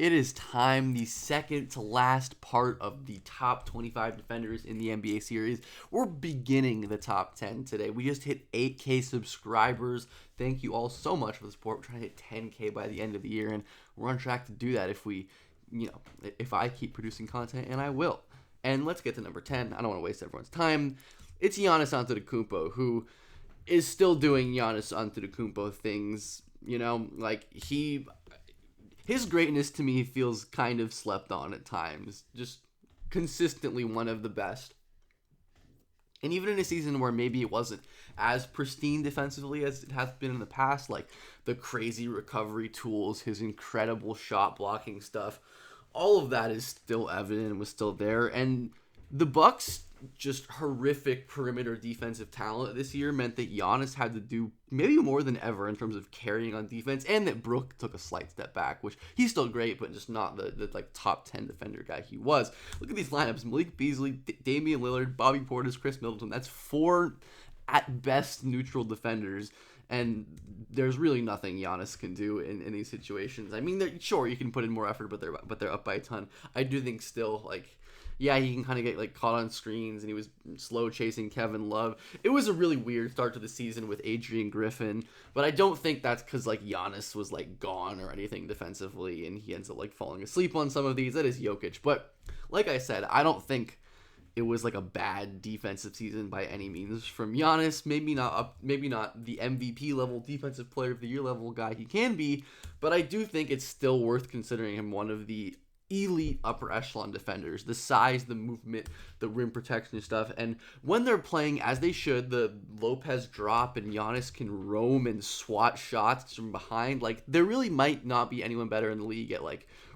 It is time, the second to last part of the top 25 defenders in the NBA series. We're beginning the top 10 today. We just hit 8K subscribers. Thank you all so much for the support. We're trying to hit 10K by the end of the year, and we're on track to do that if I keep producing content, and I will. And let's get to number 10. I don't want to waste everyone's time. It's Giannis Antetokounmpo, who is still doing Giannis Antetokounmpo things. His greatness to me feels kind of slept on at times. Just consistently one of the best. And even in a season where maybe it wasn't as pristine defensively as it has been in the past, like the crazy recovery tools, his incredible shot blocking stuff, all of that is still evident and was still there. And the Bucks' just horrific perimeter defensive talent this year meant that Giannis had to do maybe more than ever in terms of carrying on defense, and that Brook took a slight step back, which he's still great, but just not the top 10 defender guy he was. Look at these lineups: Malik Beasley, Damian Lillard, Bobby Portis, Chris Middleton. That's 4 at best neutral defenders. And there's really nothing Giannis can do in these situations. I mean, sure, you can put in more effort, but they're up by a ton. I do think still, yeah, he can kind of get caught on screens, and he was slow chasing Kevin Love. It was a really weird start to the season with Adrian Griffin, but I don't think that's because Giannis was gone or anything defensively, and he ends up falling asleep on some of these. That is Jokic, but like I said, I don't think it was a bad defensive season by any means from Giannis. Maybe not the MVP level, defensive player of the year level guy he can be, but I do think it's still worth considering him one of the elite upper echelon defenders. The size, the movement, the rim protection and stuff. And when they're playing as they should, the Lopez drop and Giannis can roam and swat shots from behind, there really might not be anyone better in the league at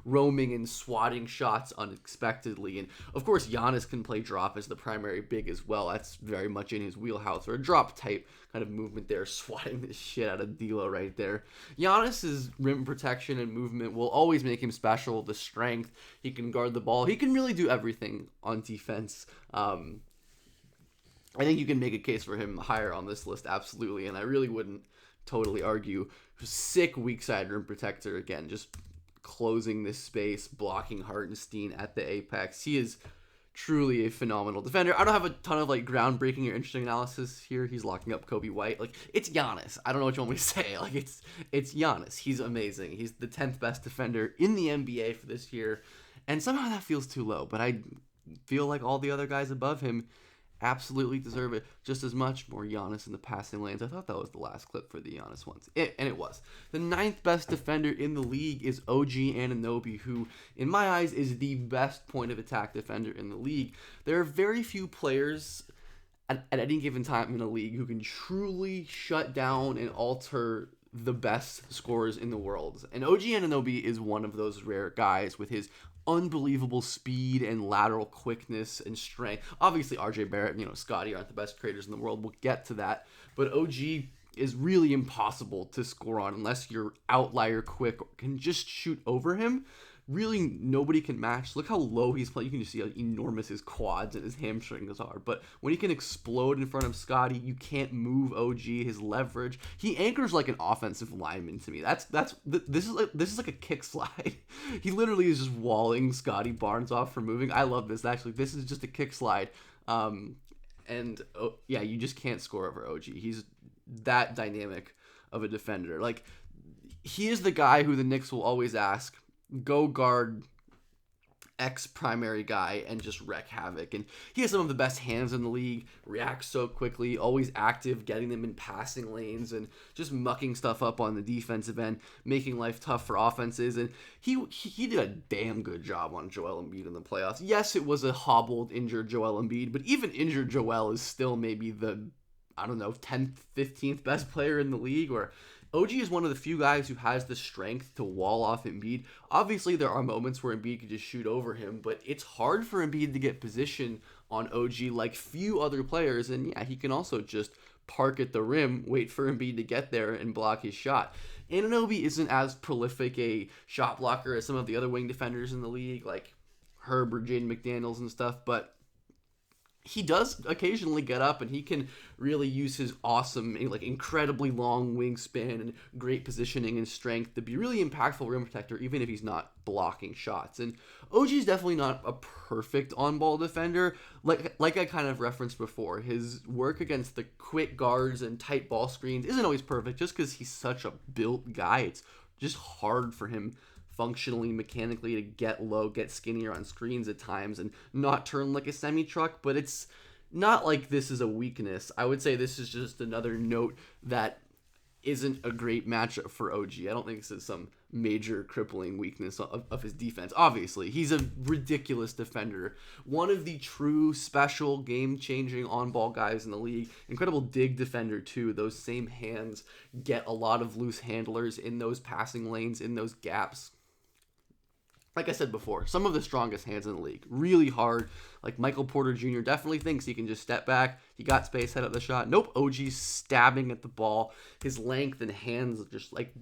roaming and swatting shots unexpectedly. And of course, Giannis can play drop as the primary big as well. That's very much in his wheelhouse, or a drop type kind of movement there, swatting the shit out of D'Lo right there. Giannis's rim protection and movement will always make him special. The strength, he can guard the ball, he can really do everything on defense. I think you can make a case for him higher on this list, absolutely, and I really wouldn't totally argue. Sick weak side rim protector, again, just closing this space, blocking Hartenstein at the apex. He is truly a phenomenal defender. I don't have a ton of groundbreaking or interesting analysis here. He's locking up Kobe White. It's Giannis. I don't know what you want me to say. It's Giannis. He's amazing. He's the 10th best defender in the NBA for this year, and somehow that feels too low, but I feel like all the other guys above him absolutely deserve it just as much. More Giannis in the passing lanes. I thought that was the last clip for the Giannis ones. And it was. The 9th best defender in the league is OG Anunoby, who, in my eyes, is the best point of attack defender in the league. There are very few players at any given time in the league who can truly shut down and alter the best scorers in the world. And OG Anunoby is one of those rare guys with his unbelievable speed and lateral quickness and strength. Obviously, RJ Barrett, Scotty aren't the best creators in the world. We'll get to that. But OG is really impossible to score on unless you're outlier quick or can just shoot over him. Really, nobody can match. Look how low he's playing. You can just see how enormous his quads and his hamstrings are. But when he can explode in front of Scotty, you can't move OG. His leverage, he anchors like an offensive lineman to me. This is like a kick slide. He literally is just walling Scotty Barnes off from moving. I love this. Actually, this is just a kick slide. You just can't score over OG. He's that dynamic of a defender. He is the guy who the Knicks will always ask, go guard X primary guy and just wreak havoc. And he has some of the best hands in the league, reacts so quickly, always active, getting them in passing lanes and just mucking stuff up on the defensive end, making life tough for offenses. And he did a damn good job on Joel Embiid in the playoffs. Yes, it was a hobbled, injured Joel Embiid, but even injured Joel is still maybe the, 10th, 15th best player in the league. Or OG is one of the few guys who has the strength to wall off Embiid. Obviously, there are moments where Embiid can just shoot over him, but it's hard for Embiid to get position on OG like few other players. And yeah, he can also just park at the rim, wait for Embiid to get there, and block his shot. Anunoby isn't as prolific a shot blocker as some of the other wing defenders in the league, like Herb or Jaden McDaniels and stuff, but he does occasionally get up, and he can really use his awesome, like incredibly long wingspan and great positioning and strength to be really impactful rim protector, even if he's not blocking shots. And OG is definitely not a perfect on-ball defender. Like I kind of referenced before, his work against the quick guards and tight ball screens isn't always perfect, just because he's such a built guy. It's just hard for him functionally, mechanically, to get low, get skinnier on screens at times and not turn like a semi-truck. But it's not like this is a weakness. I would say this is just another note that isn't a great matchup for OG. I don't think this is some major crippling weakness of his defense. Obviously, he's a ridiculous defender. One of the true special game-changing on-ball guys in the league. Incredible dig defender, too. Those same hands get a lot of loose handlers in those passing lanes, in those gaps. Like I said before, some of the strongest hands in the league. Really hard. Like Michael Porter Jr. definitely thinks he can just step back. He got space, head up the shot. Nope, OG's stabbing at the ball. His length and hands are just like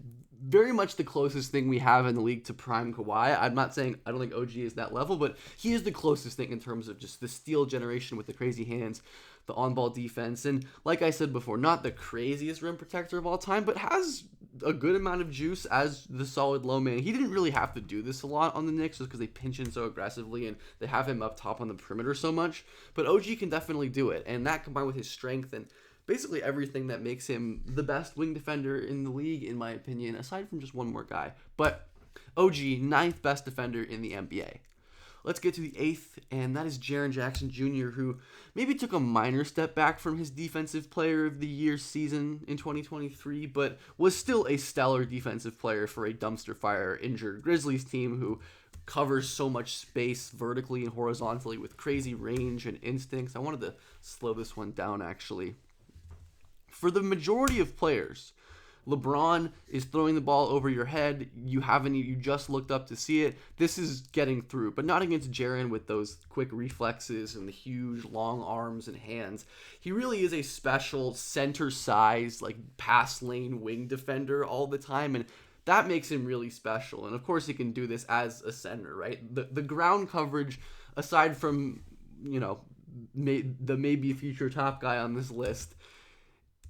very much the closest thing we have in the league to prime Kawhi. I'm not saying I don't think OG is that level, but he is the closest thing in terms of just the steal generation with the crazy hands, the on-ball defense. And like I said before, not the craziest rim protector of all time, but has a good amount of juice as the solid low man. He didn't really have to do this a lot on the Knicks just because they pinch in so aggressively and they have him up top on the perimeter so much. But OG can definitely do it. And that combined with his strength and basically everything that makes him the best wing defender in the league, in my opinion, aside from just one more guy. But OG, 9th best defender in the NBA. Let's get to the 8th, and that is Jaren Jackson Jr., who maybe took a minor step back from his Defensive Player of the Year season in 2023, but was still a stellar defensive player for a dumpster fire injured Grizzlies team who covers so much space vertically and horizontally with crazy range and instincts. I wanted to slow this one down, actually. For the majority of players, LeBron is throwing the ball over your head. You just looked up to see it. This is getting through, but not against Jaren with those quick reflexes and the huge long arms and hands. He really is a special center-sized, like pass lane wing defender all the time, and that makes him really special. And of course, he can do this as a center, right? The ground coverage, aside from the maybe future top guy on this list,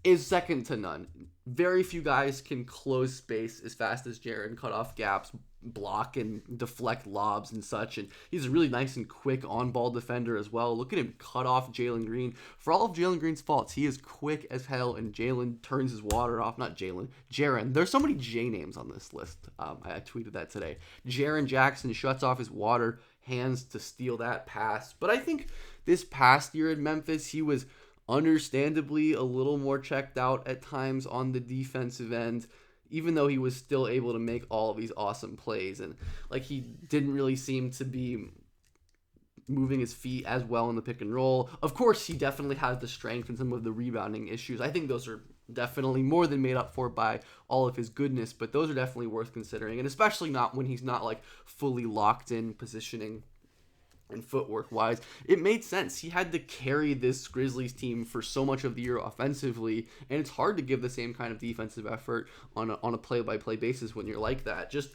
is second to none. Very few guys can close space as fast as Jaren, cut off gaps, block and deflect lobs and such. And he's a really nice and quick on-ball defender as well. Look at him cut off Jalen Green. For all of Jalen Green's faults, he is quick as hell, and Jalen turns his water off. Not Jalen, Jaren. There's so many J names on this list. I tweeted that today. Jaren Jackson shuts off his water hands to steal that pass. But I think this past year in Memphis, he was understandably a little more checked out at times on the defensive end, even though he was still able to make all of these awesome plays. And like, he didn't really seem to be moving his feet as well in the pick and roll. Of course, he definitely has the strength and some of the rebounding issues. I think those are definitely more than made up for by all of his goodness, but those are definitely worth considering, and especially not when he's not like fully locked in positioning and footwork wise. It made sense. He had to carry this Grizzlies team for so much of the year offensively, and it's hard to give the same kind of defensive effort on a play-by-play basis when you're like that. Just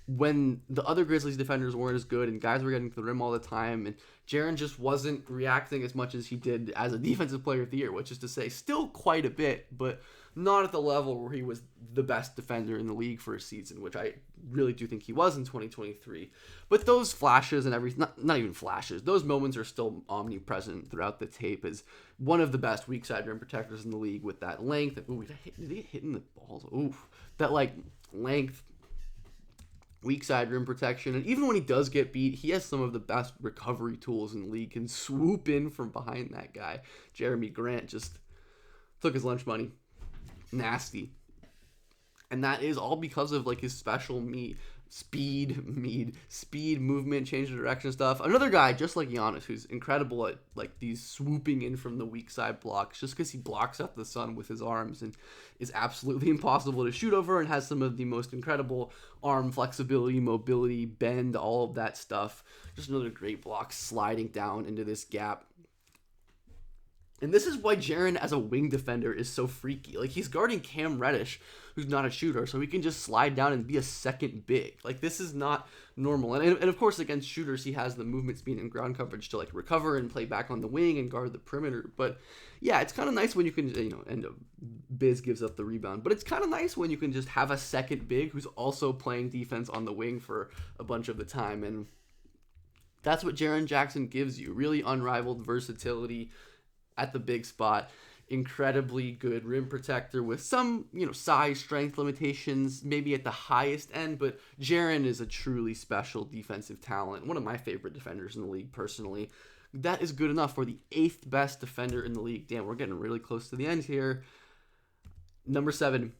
when the other Grizzlies defenders weren't as good and guys were getting to the rim all the time, and Jaren just wasn't reacting as much as he did as a defensive player of the year, which is to say still quite a bit, but not at the level where he was the best defender in the league for a season, which I really do think he was in 2023. But those flashes and everything, not even flashes, those moments are still omnipresent throughout the tape as one of the best weak side rim protectors in the league with that length. Ooh, did he get hit in the balls? Oof. That like length, weak side rim protection. And even when he does get beat, he has some of the best recovery tools in the league. Can swoop in from behind that guy. Jeremy Grant just took his lunch money. Nasty. And that is all because of like his special speed, movement, change of direction stuff. Another guy just like Giannis who's incredible at like these swooping in from the weak side blocks, just because he blocks out the sun with his arms and is absolutely impossible to shoot over and has some of the most incredible arm flexibility, mobility, bend, all of that stuff. Just another great block sliding down into this gap. And this is why Jaren as a wing defender is so freaky. Like, he's guarding Cam Reddish, who's not a shooter, so he can just slide down and be a second big. Like, this is not normal. And of course, against shooters, he has the movement speed and ground coverage to, like, recover and play back on the wing and guard the perimeter. But, yeah, it's kind of nice when you can, and Biz gives up the rebound. But it's kind of nice when you can just have a second big who's also playing defense on the wing for a bunch of the time. And that's what Jaren Jackson gives you. Really unrivaled versatility at the big spot. Incredibly good rim protector with some, size, strength limitations, maybe at the highest end, but Jaren is a truly special defensive talent. One of my favorite defenders in the league, personally. That is good enough for the 8th best defender in the league. Damn, we're getting really close to the end here. Number 7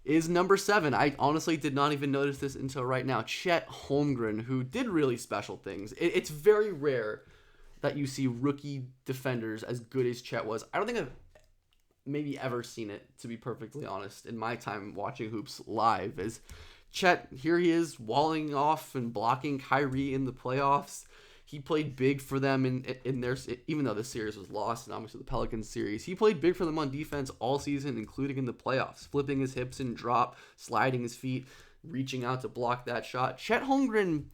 is number 7. I honestly did not even notice this until right now. Chet Holmgren, who did really special things. It's very rare that you see rookie defenders as good as Chet was. I don't think I've maybe ever seen it, to be perfectly honest, in my time watching hoops live. As Chet, here he is walling off and blocking Kyrie in the playoffs. He played big for them in their, even though this series was lost, and obviously the Pelicans series, he played big for them on defense all season, including in the playoffs, flipping his hips and drop, sliding his feet, reaching out to block that shot. Chet Holmgren,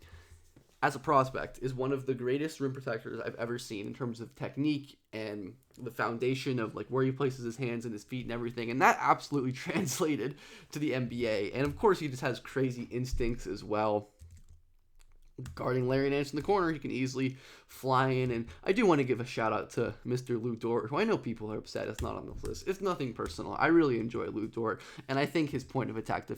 as a prospect, is one of the greatest rim protectors I've ever seen in terms of technique and the foundation of like where he places his hands and his feet and everything. And that absolutely translated to the NBA. And of course, he just has crazy instincts as well. Guarding Larry Nance in the corner, he can easily fly in. And I do want to give a shout out to Mr. Lou Dort, who I know people are upset it's not on the list. It's nothing personal. I really enjoy Lou Dort, and I think his point of attack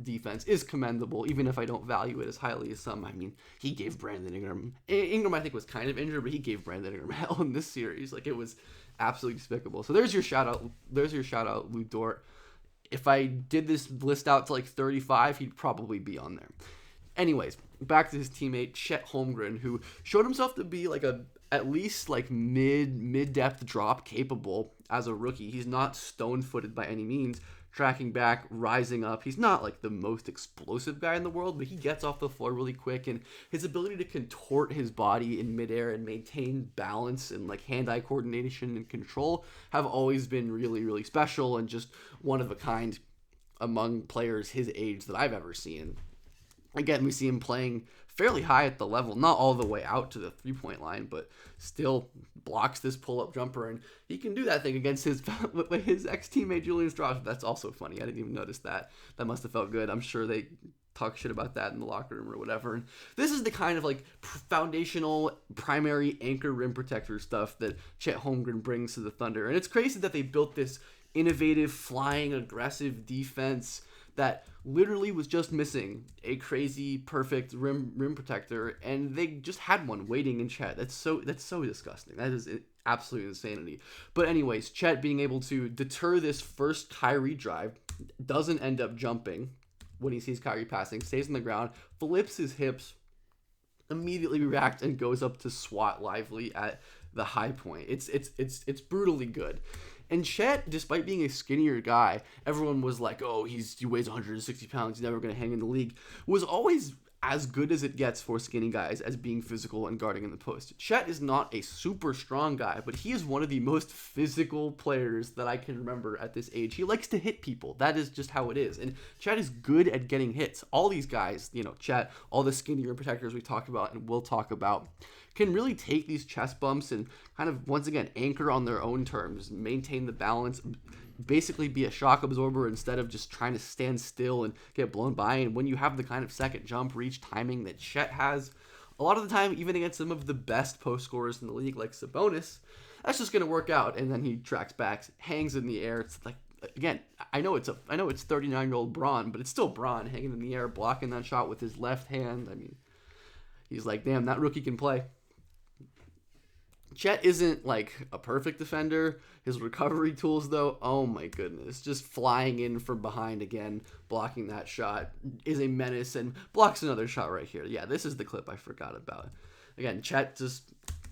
defense is commendable, even if I don't value it as highly as some. I mean, he gave Brandon Ingram. Ingram, I think, was kind of injured, but he gave Brandon Ingram hell in this series. Like, it was absolutely despicable. So there's your shout out. There's your shout out, Lou Dort. If I did this list out to like 35, he'd probably be on there. Anyways, back to his teammate Chet Holmgren, who showed himself to be like at least like mid-depth drop capable as a rookie. He's not stone-footed by any means, tracking back, rising up. He's not like the most explosive guy in the world, but he gets off the floor really quick, and his ability to contort his body in midair and maintain balance and like hand-eye coordination and control have always been really, really special and just one of a kind among players his age that I've ever seen. Again, we see him playing fairly high at the level, not all the way out to the three-point line, but still blocks this pull-up jumper, and he can do that thing against his ex-teammate Julian Strauss. That's also funny. I didn't even notice that. That must have felt good. I'm sure they talk shit about that in the locker room or whatever. And this is the kind of like foundational, primary anchor rim protector stuff that Chet Holmgren brings to the Thunder. And it's crazy that they built this innovative, flying, aggressive defense that literally was just missing a crazy, perfect rim protector, and they just had one waiting in Chet. That's so disgusting. That is absolute insanity. But anyways, Chet being able to deter this first Kyrie drive, doesn't end up jumping when he sees Kyrie passing, stays on the ground, flips his hips, immediately reacts, and goes up to swat Lively at the high point. It's brutally good. And Chet, despite being a skinnier guy, everyone was like, oh, he weighs 160 pounds, he's never going to hang in the league, was always as good as it gets for skinny guys as being physical and guarding in the post. Chet is not a super strong guy, but he is one of the most physical players that I can remember at this age. He likes to hit people. That is just how it is. And Chet is good at getting hits. All these guys, Chet, all the skinny rim protectors we talked about and will talk about, can really take these chest bumps and kind of, once again, anchor on their own terms, maintain the balance, basically be a shock absorber instead of just trying to stand still and get blown by. And when you have the kind of second jump reach timing that Chet has, a lot of the time, even against some of the best post scorers in the league like Sabonis, that's just going to work out. And then he tracks back, hangs in the air. It's like, again, I know it's 39-year-old Braun, but it's still Braun hanging in the air, blocking that shot with his left hand. I mean, he's like, damn, that rookie can play. Chet isn't like a perfect defender. His recovery tools, though, oh my goodness, just flying in from behind again, blocking that shot is a menace, and blocks another shot right here. Yeah, this is the clip I forgot about. Again, Chet just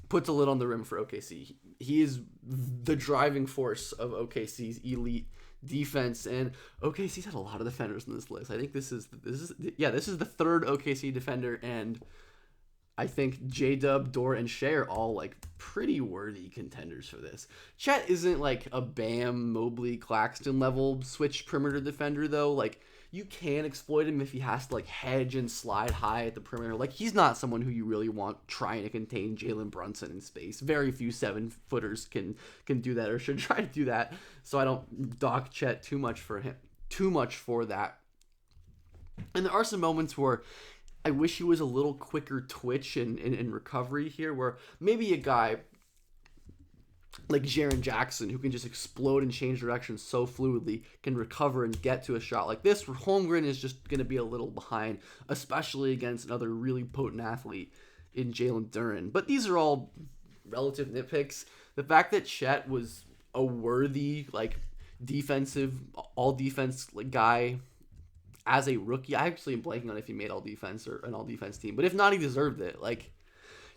puts a lid on the rim for OKC. He is the driving force of OKC's elite defense, and OKC's had a lot of defenders in this list. I think this is the third OKC defender, and I think J-Dub, Dort, and Shea are all like pretty worthy contenders for this. Chet isn't like a Bam, Mobley, Claxton level switch perimeter defender though. Like you can exploit him if he has to like hedge and slide high at the perimeter. Like he's not someone who you really want trying to contain Jalen Brunson in space. Very few 7-footers can do that or should try to do that. So I don't dock Chet too much for that. And there are some moments where I wish he was a little quicker twitch in recovery here, where maybe a guy like Jaren Jackson, who can just explode and change direction so fluidly, can recover and get to a shot like this, where Holmgren is just going to be a little behind, especially against another really potent athlete in Jalen Duren. But these are all relative nitpicks. The fact that Chet was a worthy, like, defensive, all-defense guy as a rookie, I actually am blanking on if he made all-defense or an all-defense team, but if not, he deserved it. Like,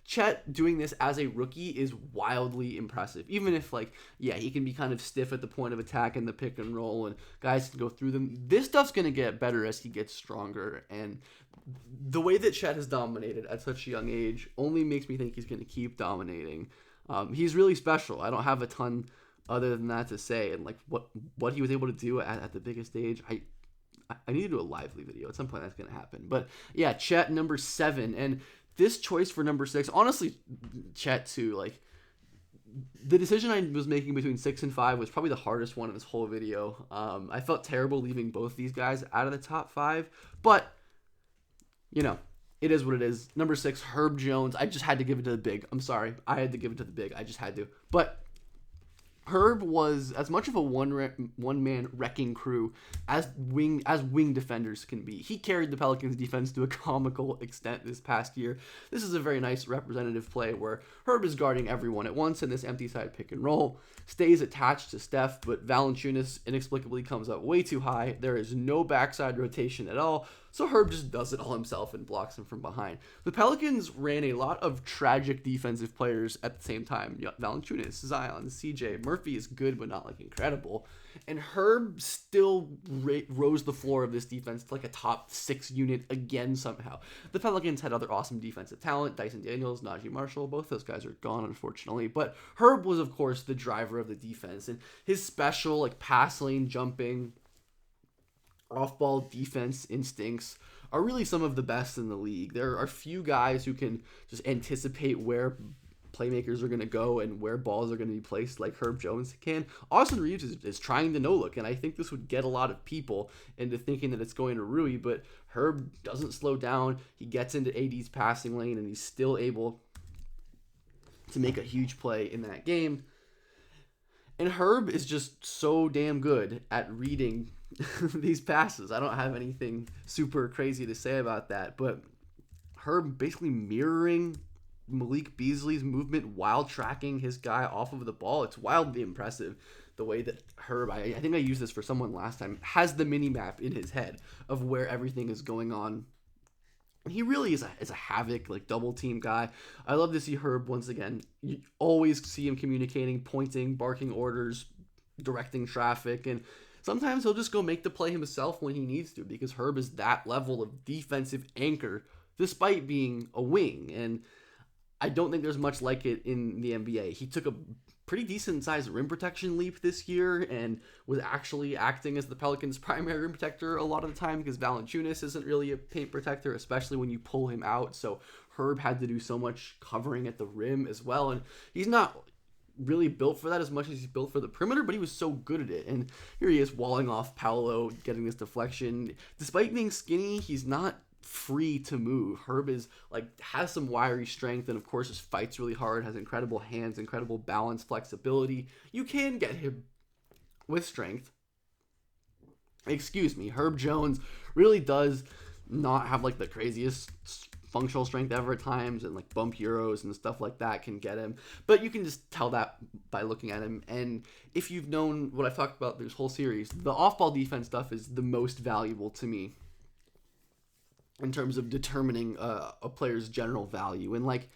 Chet doing this as a rookie is wildly impressive. Even if, like, yeah, he can be kind of stiff at the point of attack and the pick and roll, and guys can go through them. This stuff's going to get better as he gets stronger, and the way that Chet has dominated at such a young age only makes me think he's going to keep dominating. He's really special. I don't have a ton other than that to say, and, like, what he was able to do at the biggest age, I need to do a lively video. At some point that's going to happen. But, yeah, Chet, number 7, and this choice for number 6, honestly, Chet too, like, the decision I was making between 6 and 5 was probably the hardest one in this whole video. I felt terrible leaving both these guys out of the top 5, but, you know, it is what it is. Number 6, Herb Jones. I just had to give it to the big. I'm sorry. I had to give it to the big. I just had to. But Herb was as much of a one-man wrecking crew as wing defenders can be. He carried the Pelicans defense to a comical extent this past year. This is a very nice representative play where Herb is guarding everyone at once in this empty side pick and roll, stays attached to Steph, but Valanciunas inexplicably comes up way too high. There is no backside rotation at all, so Herb just does it all himself and blocks him from behind. The Pelicans ran a lot of tragic defensive players at the same time. Valanciunas, Zion, CJ, Murphy is good but not like incredible. And Herb still rose the floor of this defense to like a top 6 unit again somehow. The Pelicans had other awesome defensive talent. Dyson Daniels, Najee Marshall, both those guys are gone unfortunately. But Herb was of course the driver of the defense. And his special like pass lane jumping, off-ball defense instincts are really some of the best in the league. There are few guys who can just anticipate where playmakers are going to go and where balls are going to be placed like Herb Jones can. Austin Reeves is trying to no-look, and I think this would get a lot of people into thinking that it's going to Rui, but Herb doesn't slow down. He gets into AD's passing lane, and he's still able to make a huge play in that game. And Herb is just so damn good at reading these passes. I don't have anything super crazy to say about that, but Herb basically mirroring Malik Beasley's movement while tracking his guy off of the ball. It's wildly impressive the way that Herb, I think I used this for someone last time, has the mini map in his head of where everything is going on. And he really is a havoc, like double team guy. I love to see Herb once again. You always see him communicating, pointing, barking orders, directing traffic, and sometimes he'll just go make the play himself when he needs to because Herb is that level of defensive anchor despite being a wing. And I don't think there's much like it in the NBA. He took a pretty decent sized rim protection leap this year and was actually acting as the Pelicans' primary rim protector a lot of the time because Valanciunas isn't really a paint protector, especially when you pull him out. So Herb had to do so much covering at the rim as well. And he's not really built for that as much as he's built for the perimeter, but he was so good at it. And here he is walling off Paolo, getting this deflection. Despite being skinny, he's not free to move. Herb is like has some wiry strength and of course just fights really hard, has incredible hands, incredible balance, flexibility. You can get him with strength. Herb Jones really does not have like the craziest functional strength ever at times, and like bump euros and stuff like that can get him, but you can just tell that by looking at him. And if you've known what I've talked about this whole series, the off-ball defense stuff is the most valuable to me in terms of determining a player's general value. And like,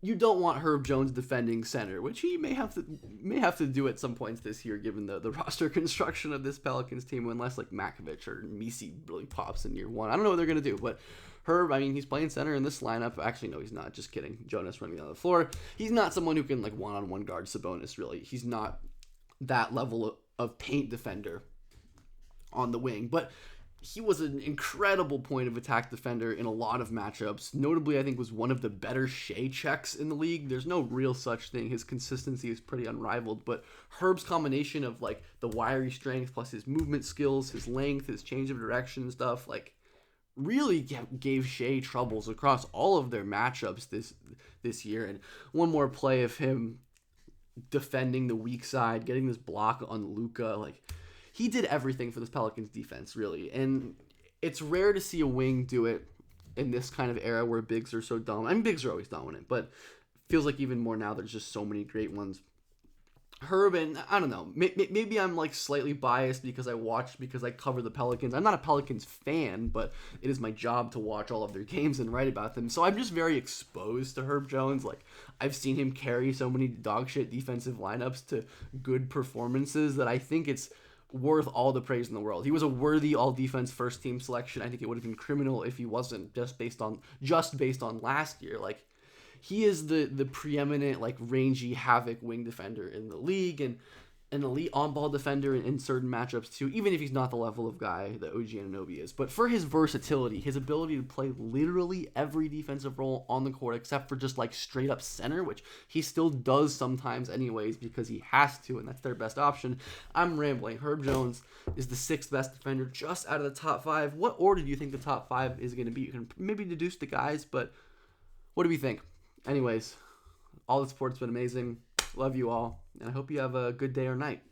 you don't want Herb Jones defending center, which he may have to do at some points this year, given the roster construction of this Pelicans team, unless like Makovich or Misi really pops in year 1. I don't know what they're gonna do, but Herb, I mean, he's playing center in this lineup. Actually, no, he's not. Just kidding. Jonas running down the floor. He's not someone who can like one-on-one guard Sabonis, really. He's not that level of paint defender on the wing. But he was an incredible point of attack defender in a lot of matchups. Notably, I think was one of the better Shea checks in the league. There's no real such thing. His consistency is pretty unrivaled. But Herb's combination of like the wiry strength plus his movement skills, his length, his change of direction and stuff, like really gave Shea troubles across all of their matchups this year. And one more play of him defending the weak side, getting this block on Luka, like he did everything for this Pelicans defense, really. And it's rare to see a wing do it in this kind of era where bigs are so dominant. I mean, bigs are always dominant, but it feels like even more now there's just so many great ones. Herb, and I don't know, maybe I'm like slightly biased because I cover the Pelicans. I'm not a Pelicans fan, but it is my job to watch all of their games and write about them. So I'm just very exposed to Herb Jones. Like, I've seen him carry so many dog shit defensive lineups to good performances that I think it's worth all the praise in the world. He was a worthy all-defense first-team selection. I think it would have been criminal if he wasn't, just based on last year. Like, he is the preeminent, like, rangy havoc wing defender in the league, and an elite on-ball defender in certain matchups too, even if he's not the level of guy that OG Anunoby is. But for his versatility, his ability to play literally every defensive role on the court except for just like straight up center, which he still does sometimes anyways because he has to, and that's their best option. I'm rambling. Herb Jones is the 6th best defender just out of the top 5. What order do you think the top 5 is going to be? You can maybe deduce the guys, but what do we think? Anyways, all the support's been amazing. Love you all, and I hope you have a good day or night.